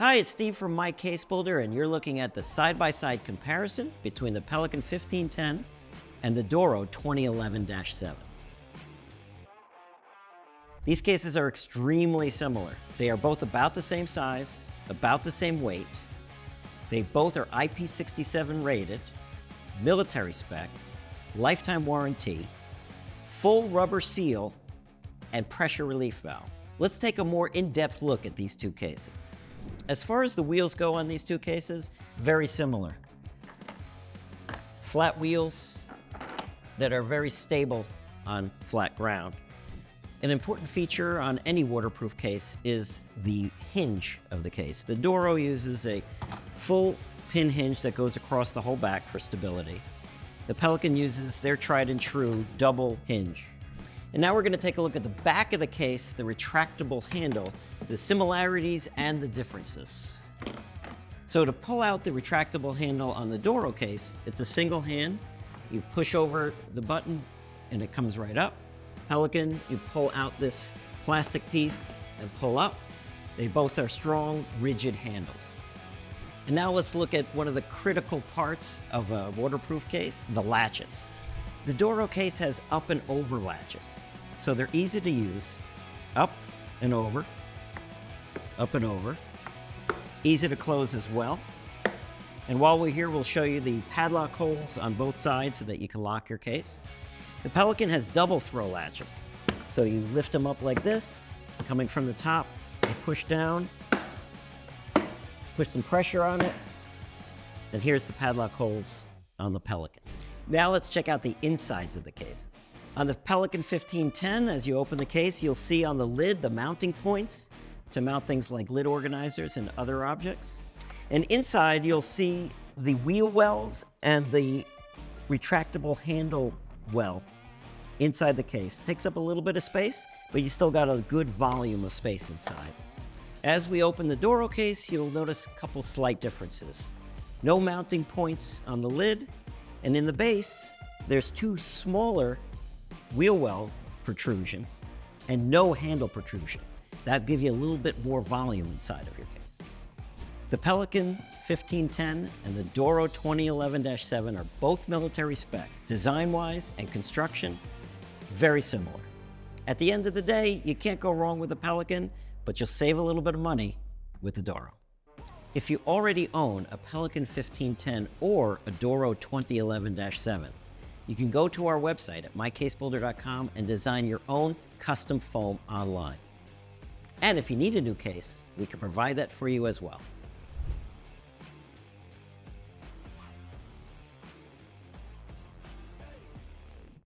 Hi, it's Steve from MyCaseBuilder, and you're looking at the side-by-side comparison between the Pelican 1510 and the Doro 2011-7. These cases are extremely similar. They are both about the same size, about the same weight. They both are IP67 rated, military spec, lifetime warranty, full rubber seal, and pressure relief valve. Let's take a more in-depth look at these two cases. As far as the wheels go on these two cases, very similar. Flat wheels that are very stable on flat ground. An important feature on any waterproof case is the hinge of the case. The Doro uses a full pin hinge that goes across the whole back for stability. The Pelican uses their tried and true double hinge. And now we're going to take a look at the back of the case, the retractable handle, the similarities and the differences. So to pull out the retractable handle on the Doro case, it's a single hand. You push over the button and it comes right up. Pelican, you pull out this plastic piece and pull up. They both are strong, rigid handles. And now let's look at one of the critical parts of a waterproof case, the latches. The Doro case has up and over latches, so they're easy to use. Up and over, easy to close as well. And while we're here, we'll show you the padlock holes on both sides so that you can lock your case. The Pelican has double throw latches, so you lift them up like this, coming from the top, you push down, push some pressure on it, and here's the padlock holes on the Pelican. Now let's check out the insides of the cases. On the Pelican 1510, as you open the case, you'll see on the lid the mounting points to mount things like lid organizers and other objects. And inside, you'll see the wheel wells and the retractable handle well inside the case. Takes up a little bit of space, but you still got a good volume of space inside. As we open the Doro case, you'll notice a couple slight differences. No mounting points on the lid, and in the base, there's two smaller wheel well protrusions and no handle protrusion. That'll give you a little bit more volume inside of your case. The Pelican 1510 and the Doro 2011-7 are both military spec, design-wise and construction, very similar. At the end of the day, you can't go wrong with the Pelican, but you'll save a little bit of money with the Doro. If you already own a Pelican 1510 or a Doro 2011-7, you can go to our website at mycasebuilder.com and design your own custom foam online. And if you need a new case, we can provide that for you as well.